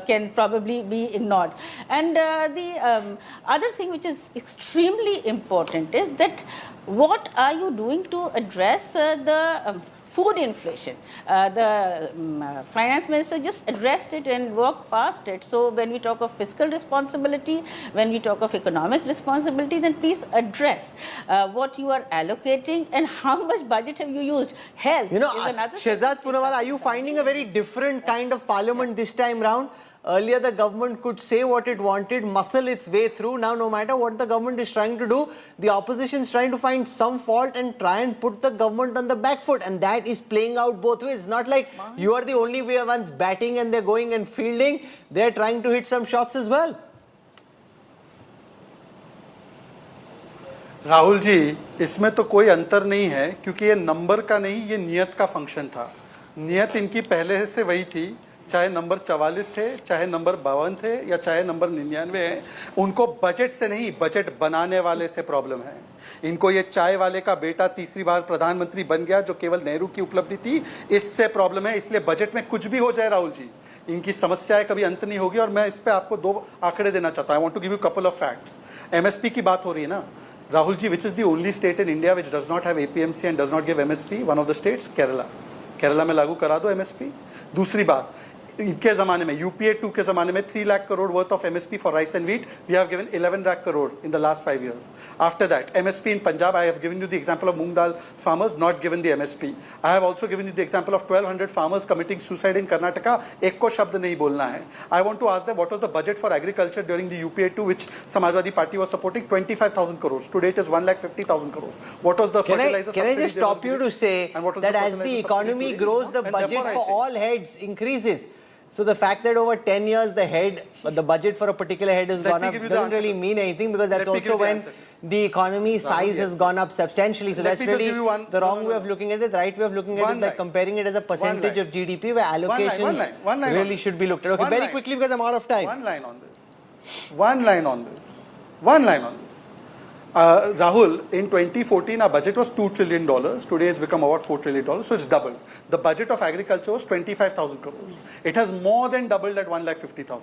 can probably be ignored. And the other thing which is extremely important is that what are you doing to address the food inflation? The finance minister just addressed it and walked past it. So when we talk of fiscal responsibility, when we talk of economic responsibility, then please address what you are allocating and how much budget have you used. Health is another Shehzad Poonawala, are you finding a very different kind of parliament this time round? Earlier, the government could say what it wanted, muscle its way through. Now, no matter what the government is trying to do, the opposition is trying to find some fault and try and put the government on the back foot. And that is playing out both ways. It's not like you are the only ones batting and they're going and fielding. They're trying to hit some shots as well. Rahul ji, इसमें तो कोई अंतर नहीं है क्योंकि ये number का नहीं, ये नियत का फंक्शन था। नियत इनकी पहले से वही थी, चाहे नंबर 44 थे, चाहे नंबर 52 थे या चाहे नंबर 99 है। उनको बजट से नहीं, बजट बनाने वाले से प्रॉब्लम है। इनको ये चाय वाले का बेटा तीसरी बार प्रधानमंत्री बन गया जो केवल नेहरू की उपलब्धि थी, इससे प्रॉब्लम है। इसलिए बजट में कुछ भी हो जाए राहुल जी, इनकी समस्याएं कभी अंत नहीं होगी। और मैं इस पे आपको 2 आंकड़े देना चाहता हूं। I want to give you couple of facts. MSP की बात हो रही है ना Rahul ji, which is the only state in India which does not have APMC and does not give MSP? One of the states Kerala. Kerala में लागू करा दो एमएसपी। दूसरी बात, इनके जमाने में यूपीए 2 के जमाने में 3 lakh crore worth of MSP for rice and wheat, we have given 11 lakh crore in the last 5 years. After that, MSP in Punjab, I have given you the example of moong dal farmers not given the MSP. I have also given you the example of 1200 farmers committing suicide in Karnataka. एक को शब्द नहीं बोलना है. I want to ask them what was the budget for agriculture during the UPA 2 which Samajwadi Party was supporting? 25,000 crores. Today it is 1,50,000 crores. What was the fertilizer? Can I just stop you to say that as the economy grows, the budget for all heads increases? So the fact that over 10 years the budget for a particular head has gone up doesn't really mean anything, because that's also when the economy size has gone up substantially. So that's really the wrong way of looking at it. The right way of looking at it is by comparing it as a percentage of GDP, where allocations really should be looked at. Okay, very quickly because I'm out of time. One line on this. Rahul, in 2014 our budget was $2 trillion. Today it's become about $4 trillion, so it's doubled. The budget of agriculture was 25,000 crores. It has more than doubled at 1,50,000 crores.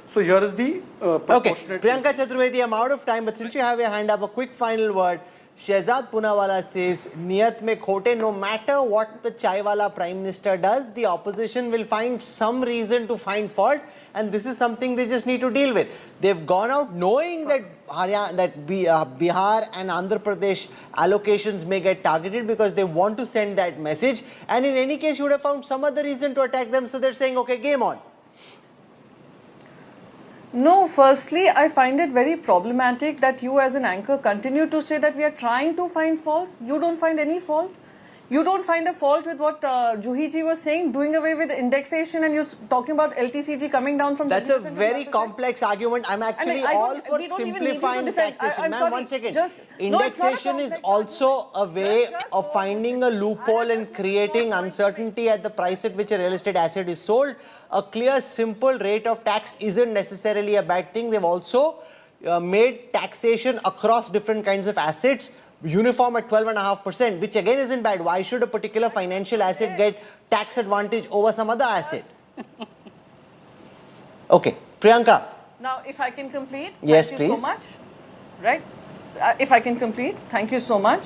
So here is the proportionate. Okay, Priyanka Chaturvedi, I'm out of time, but since you have your hand up, a quick final word. Shehzad Poonawala says, Niyat mein khote, no matter what the Chaiwala Prime Minister does, the opposition will find some reason to find fault, and this is something they just need to deal with. They've gone out knowing that Bihar and Andhra Pradesh allocations may get targeted because they want to send that message, and in any case you would have found some other reason to attack them, so they're saying, okay, game on. No, firstly, I find it very problematic that you as an anchor continue to say that we are trying to find faults. You don't find any fault. You don't find a fault with what Juhi ji was saying, doing away with indexation, and you're talking about LTCG coming down from... That's a very complex argument. I'm actually all for simplifying taxation. Ma'am, 1 second. Indexation is also a way of finding a loophole and creating uncertainty at the price at which a real estate asset is sold. A clear, simple rate of tax isn't necessarily a bad thing. They've also made taxation across different kinds of assets uniform at 12.5%, which again isn't bad. Why should a particular financial asset get tax advantage over some other asset? Okay, Priyanka. Now, if I can complete. Yes, thank you please. so much. Right? If I can complete, thank you so much.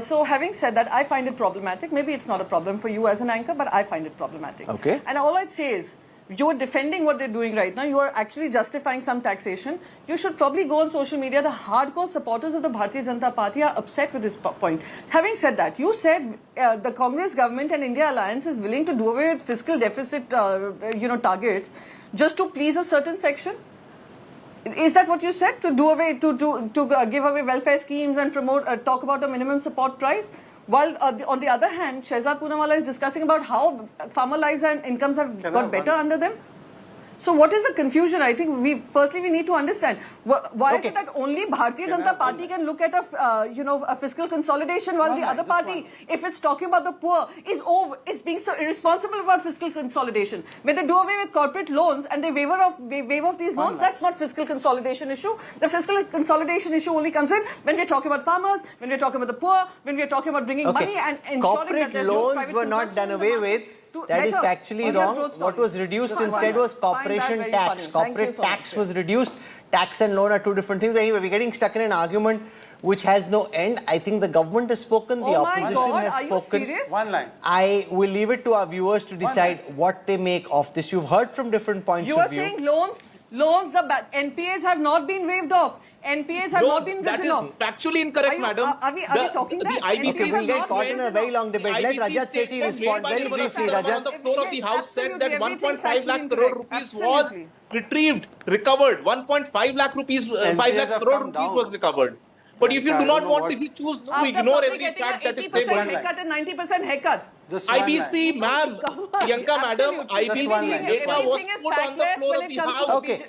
So having said that, I find it problematic. Maybe it's not a problem for you as an anchor, but I find it problematic. Okay. And all I'd say is, you're defending what they're doing right now. You are actually justifying some taxation. You should probably go on social media. The hardcore supporters of the Bharatiya Janata Party are upset with this point. Having said that, you said the Congress government and India alliance is willing to do away with fiscal deficit, targets just to please a certain section. Is that what you said? To do away, to give away welfare schemes and promote, talk about a minimum support price? While on the other hand, Shehzad Poonawala is discussing about how farmer lives and incomes have got better under them. So what is the confusion? I think firstly we need to understand why is it that only Bharatiya Janata Party can look at a fiscal consolidation, while the other party, if it's talking about the poor, is being so irresponsible about fiscal consolidation. When they do away with corporate loans and they waive off these loans, that's not fiscal consolidation issue. The fiscal consolidation issue only comes in when we're talking about farmers, when we're talking about the poor, when we're talking about bringing money and ensuring that there's no private loans were not done away with. That is factually wrong. What was reduced instead was corporation tax. Corporate tax was reduced. Tax and loan are two different things. Anyway, we're getting stuck in an argument which has no end. I think the government has spoken, the opposition has spoken. Are you serious? One line. I will leave it to our viewers to decide what they make of this. You've heard from different points of view. You are saying loans, the NPAs have not been waived off. NPAs have not been written off. That is factually incorrect, madam. Are we talking that? Okay, we'll get caught in a very long debate. Let Rajat Sethi respond very briefly. Rajat. On the floor of the House said that 1.5 lakh crore rupees was recovered. 1.5 lakh rupees, 5 lakh crore rupees was recovered. But if you do not want, if you choose to ignore every fact that is stable. 80% haircut and 90% haircut. IBC, ma'am, Priyanka, madam, IBC data was put on the floor of the House. Okay,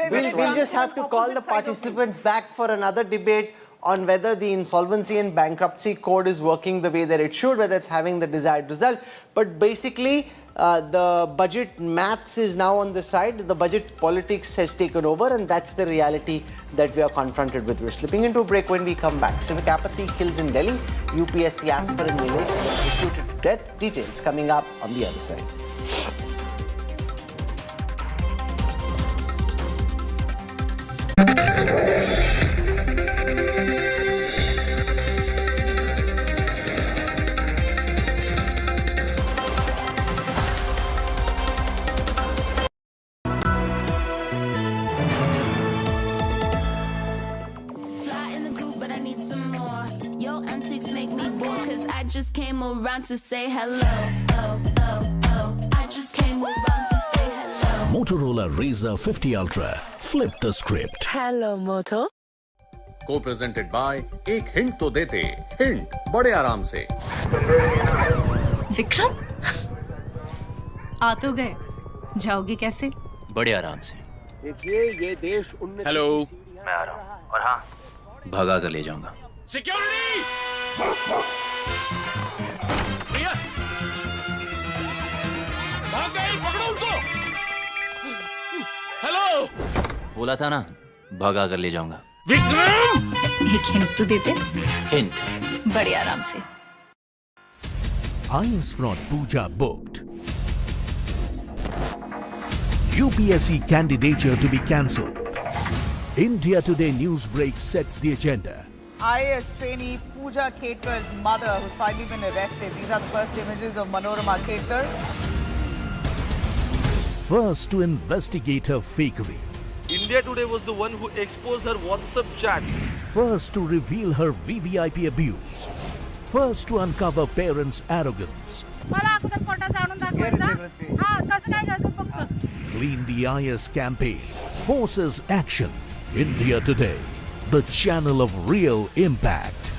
we'll just have to call the participants back for another debate on whether the insolvency and bankruptcy code is working the way that it should, whether it's having the desired result. But basically, the budget maths is now on the side. The budget politics has taken over, and that's the reality that we are confronted with. We're slipping into a break. When we come back, civic apathy kills in Delhi. UPSC aspirant Nilesh executed to death. Details coming up on the other side. Just came around to say hello. I just came around to say hello. Motorola Razr 50 Ultra. Flip the script. Hello, Moto. Co-presented by एक hint तो देते hint बड़े आराम से विक्रम आ तो गए जाओगे कैसे? बड़े आराम से। देखिए ये देश हेलो, मैं आ रहा हूँ। और हाँ, भगा कर ले जाऊंगा। सिक्योरिटी! भाग गए, पकड़ो उनको! हेलो! बोला था ना, भगा कर ले जाऊंगा। विक्रम! एक हिंट तो देते। हिंट? बड़े आराम से। IAS fraud Pooja booked. UPSC candidature to be cancelled. India Today news break sets the agenda. IAS trainee Pooja Khetkar's mother, who's finally been arrested. These are the first images of Manorama Khetkar. First to investigate her fakery. India Today was the one who exposed her WhatsApp chat. First to reveal her VVIP abuse. First to uncover parents' arrogance. Clean the IAS campaign. Forces action. India Today, the channel of real impact.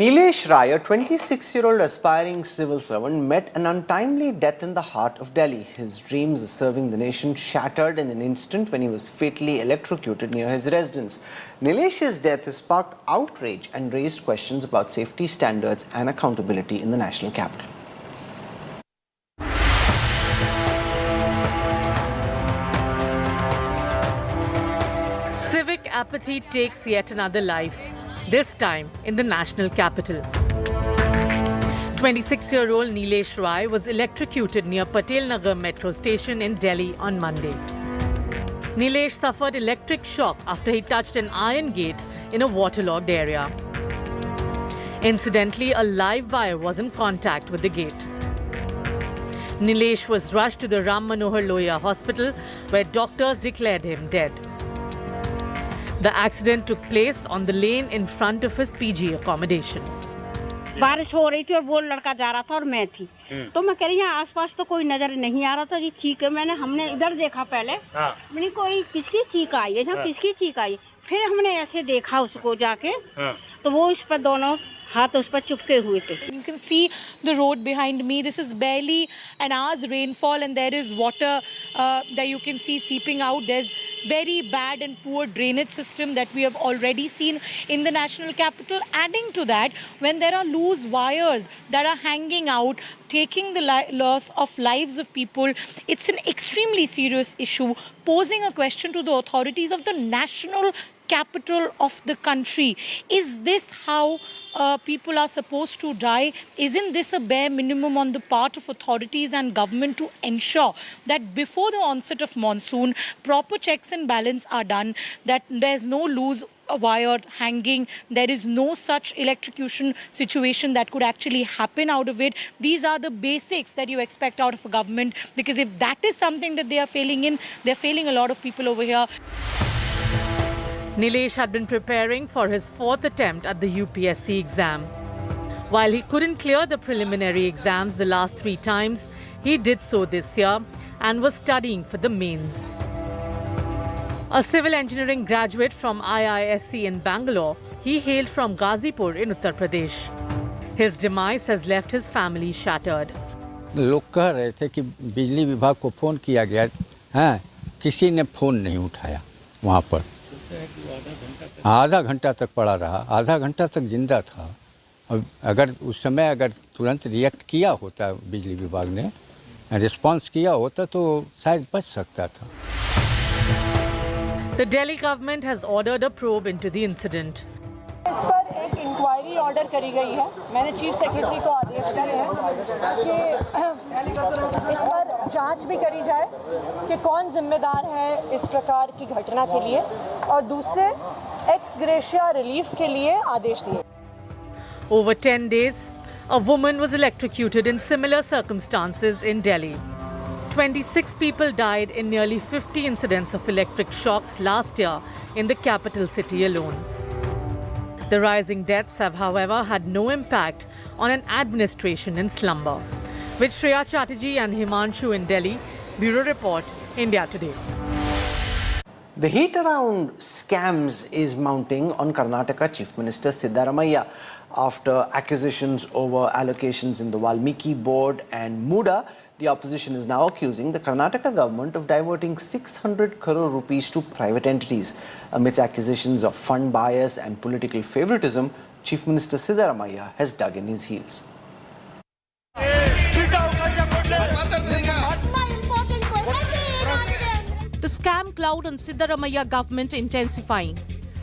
Nilesh Rai, a 26-year-old aspiring civil servant, met an untimely death in the heart of Delhi. His dreams of serving the nation shattered in an instant when he was fatally electrocuted near his residence. Nilesh's death has sparked outrage and raised questions about safety standards and accountability in the national capital. Civic apathy takes yet another life, this time in the national capital. 26-year-old Nilesh Rai was electrocuted near Patel Nagar metro station in Delhi on Monday. Nilesh suffered electric shock after he touched an iron gate in a waterlogged area. Incidentally, a live wire was in contact with the gate. Nilesh was rushed to the Ram Manohar Lohia hospital, where doctors declared him dead. The accident took place on the lane in front of his PG accommodation. बारिश हो रही थी और वो लड़का जा रहा था और मैं थी, तो मैं कह रही यहाँ आसपास तो कोई नजर नहीं आ रहा था कि चीख है। हमने इधर देखा पहले, मैंने कोई किसकी चीख आई है, यहाँ किसकी चीख आई। फिर हमने ऐसे देखा उसको जाके, तो वो इस पर दोनों हाथ उस पर चुपके हुए थे। You can see the road behind me. This is barely an hour's rainfall and there is water that you can see seeping out. There's very bad and poor drainage system that we have already seen in the national capital. Adding to that, when there are loose wires that are hanging out, taking the loss of lives of people, it's an extremely serious issue, posing a question to the authorities of the national capital of the country. Is this how people are supposed to die? Isn't this a bare minimum on the part of authorities and government to ensure that before the onset of monsoon, proper checks and balance are done, that there's no loose wire hanging, there is no such electrocution situation that could actually happen out of it? These are the basics that you expect out of a government, because if that is something that they are failing in, they're failing a lot of people over here. Nilesh had been preparing for his fourth attempt at the UPSC exam. While he couldn't clear the preliminary exams the last 3 times, he did so this year and was studying for the mains. A civil engineering graduate from IISc in Bangalore, he hailed from Ghazipur in Uttar Pradesh. His demise has left his family shattered. लोग कह रहे थे कि बिजली विभाग को phone किया गया, हाँ, किसी ने फ़ोन नहीं उठाया वहाँ पर। आधा घंटा तक पड़ा रहा, आधा घंटा तक जिंदा था। अगर उस समय अगर तुरंत रिएक्ट किया होता बिजली विभाग ने, रिस्पांस किया होता तो शायद बच सकता था। The Delhi government has ordered a probe into the incident. इस पर एक इंक्वायरी ऑर्डर करी गई है। मैंने चीफ सेक्रेटरी को आदेश दिए हैं कि इस पर जांच भी करी जाए कि कौन जिम्मेदार है इस प्रकार की घटना के लिए, और दूसरे एक्स ग्रेशिया रिलीफ के लिए आदेश दिए। Over 10 days, a woman was electrocuted in similar circumstances in Delhi. 26 people died in nearly 50 incidents of electric shocks last year in the capital city alone. The rising deaths have, however, had no impact on an administration in slumber. With Shreya Chatterjee and Himanshu in Delhi, Bureau Report, India Today. The heat around scams is mounting on Karnataka Chief Minister Sitharaman after accusations over allocations in the Valmiki board and Muda. The opposition is now accusing the Karnataka government of diverting 600 crore rupees to private entities. Amidst accusations of fund bias and political favoritism, Chief Minister Sitharaman has dug in his heels. The scam cloud on Sitharaman government intensifying.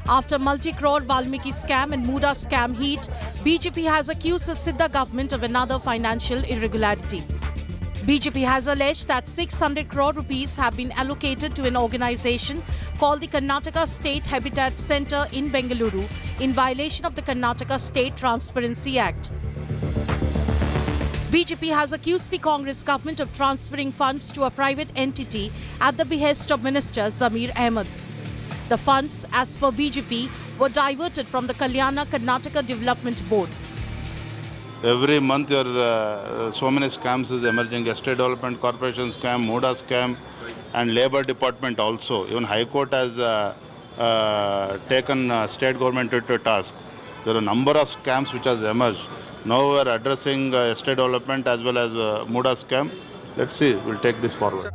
After multi-crore Valmiki scam and Muda scam heat, BJP has accused the Siddha government of another financial irregularity. BJP has alleged that 600 crore rupees have been allocated to an organization called the Karnataka State Habitat Centre in Bengaluru in violation of the Karnataka State Transparency Act. BJP has accused the Congress government of transferring funds to a private entity at the behest of Minister Zamir Ahmed. The funds, as per BJP, were diverted from the Kalyana Karnataka Development Board. Every month there are so many scams is emerging. Estate Development Corporation scam, Muda scam, and Labour Department also. Even High Court has taken state government to task. There are a number of scams which has emerged. Now we are addressing estate development as well as Muda scam. Let's see, we'll take this forward.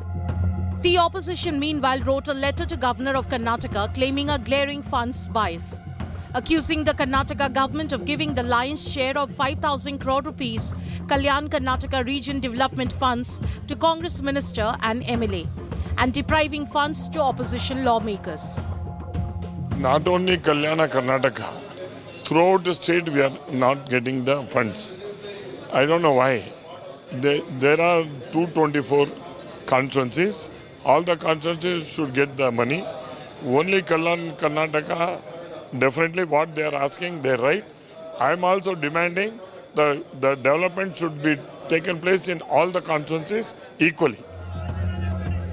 The opposition meanwhile wrote a letter to Governor of Karnataka claiming a glaring funds bias, accusing the Karnataka government of giving the lion's share of 5,000 crore rupees Kalyan Karnataka Region Development Funds to Congress Minister and MLA and depriving funds to opposition lawmakers. Not only Kalyana Karnataka, throughout the state we are not getting the funds. I don't know why. There are 224 constituencies. All the constituencies should get the money. Only Kalyan Karnataka, definitely what they are asking, they're right. I am also demanding the development should be taken place in all the constituencies equally.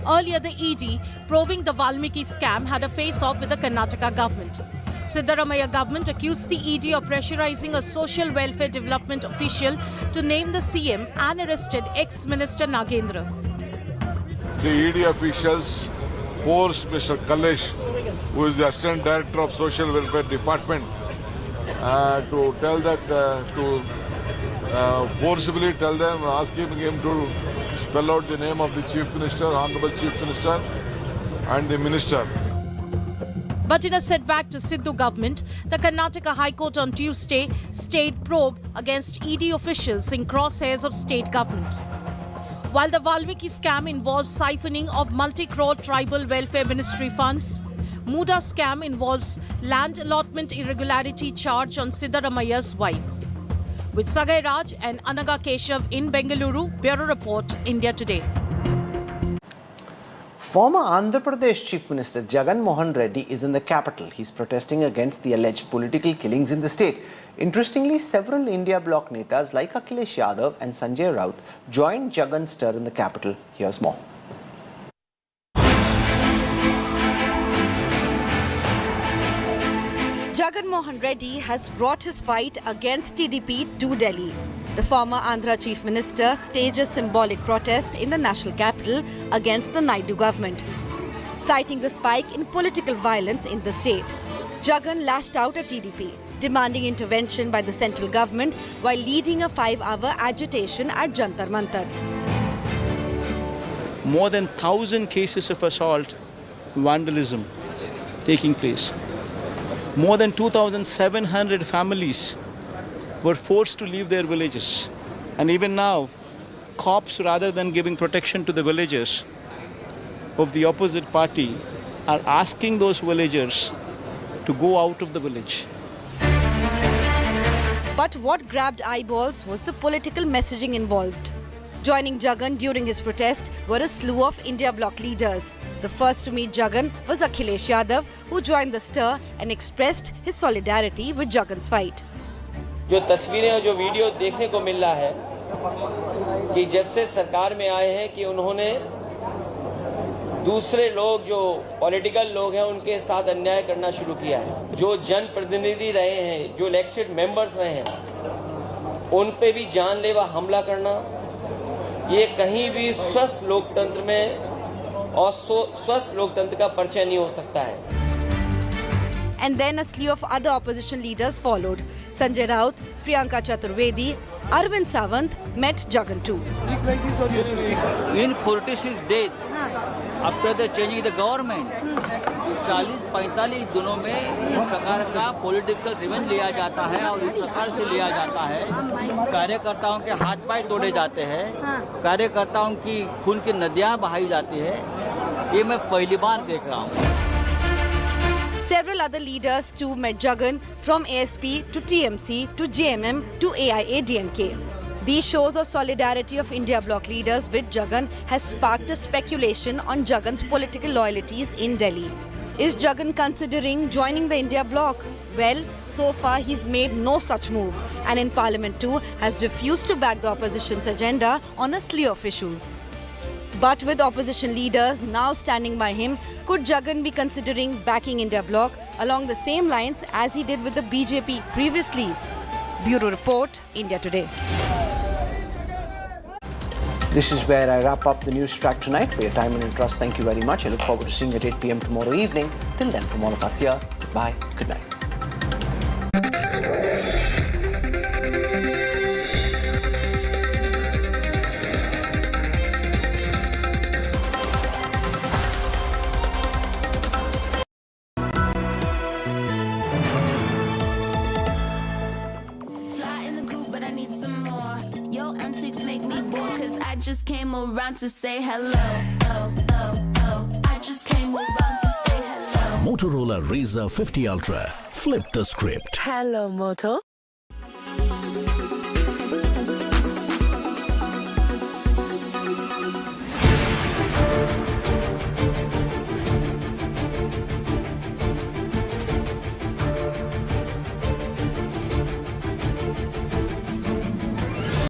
Earlier, the ED probing the Valmiki scam had a face-off with the Karnataka government. Sitharaman government accused the ED of pressurizing a social welfare development official to name the CM and arrested ex-minister Nagendra. The ED officials forced Mr. Kalesh, who is the Assistant Director of Social Welfare Department, to tell that, forcibly tell them, asking him to spell out the name of the Chief Minister, Honorable Chief Minister and the Minister. But in a setback to Sidhu government, the Karnataka High Court on Tuesday stayed probe against ED officials in crosshairs of state government. While the Valmiki scam involves siphoning of multi-crore tribal welfare ministry funds, Muda scam involves land allotment irregularity charge on Sitharaman's wife. With Sagai Raj and Anaga Keshav in Bengaluru, Bureau Report, India Today. Former Andhra Pradesh Chief Minister Jagan Reddy is in the capital. He's protesting against the alleged political killings in the state. Interestingly, several India bloc netas like Akhilesh Yadav and Sanjay Raut joined Jagan's stir in the capital. Here's more. Jagan Reddy has brought his fight against TDP to Delhi. The former Andhra Chief Minister staged a symbolic protest in the national capital against the Naidu government. citing the spike in political violence in the state. Jagan lashed out at TDP, demanding intervention by the central government while leading a 5-hour agitation at Jantar Mantar. More than 1,000 cases of assault, vandalism taking place. More than 2,700 families were forced to leave their villages. And even now, cops, rather than giving protection to the villagers of the opposite party, are asking those villagers to go out of the village. But what grabbed eyeballs was the political messaging involved. Joining Jagan during his protest were a slew of India Bloc leaders. The first to meet Jagan was Akhilesh Yadav, who joined the stir and expressed his solidarity with Jagan's fight. जो तस्वीरें और जो video देखने को मिल रहा है कि जब से सरकार में आए हैं कि उन्होंने दूसरे लोग जो पॉलिटिकल लोग हैं उनके साथ अन्याय करना शुरू किया है। जो जनप्रतिनिधि रहे हैं, जो इलेक्टेड मेंबर्स रहे हैं, उन पे भी जानलेवा हमला करना, ये कहीं भी स्वस्थ लोकतंत्र में और स्वस्थ लोकतंत्र का परिचय नहीं हो सकता है। And then a slew of other opposition leaders followed. Sanjay Raut, Priyanka Chaturvedi, Arvind Sawant met Jagan too. In 46 days after the changing the government, 40-45 दिनों में इस प्रकार का पॉलिटिकल रिवेंज लिया जाता है और इस प्रकार से लिया जाता है। कार्यकर्ताओं के हाथ पांव तोड़े जाते हैं, कार्यकर्ताओं की खून की नदियां बहाई जाती है। ये मैं पहली बार देख रहा हूँ। Several other leaders too met Jagan, from ASP to TMC to JMM to AIADMK. These shows of solidarity of India Bloc leaders with Jagan has sparked a speculation on Jagan's political loyalties in Delhi. Is Jagan considering joining the India Bloc? Well, so far he's made no such move, and in Parliament too has refused to back the opposition's agenda on a slew of issues. But with opposition leaders now standing by him, could Jagan be considering backing India Bloc along the same lines as he did with the BJP previously? Bureau Report, India Today. This is where I wrap up the news track tonight. For your time and interest, thank you very much. I look forward to seeing you at 8 p.m. tomorrow evening. Till then, from all of us here, goodbye, good night. I just came around to say hello. I just came around to say hello. Motorola Razr 50 Ultra. Flip the script. Hello, Moto.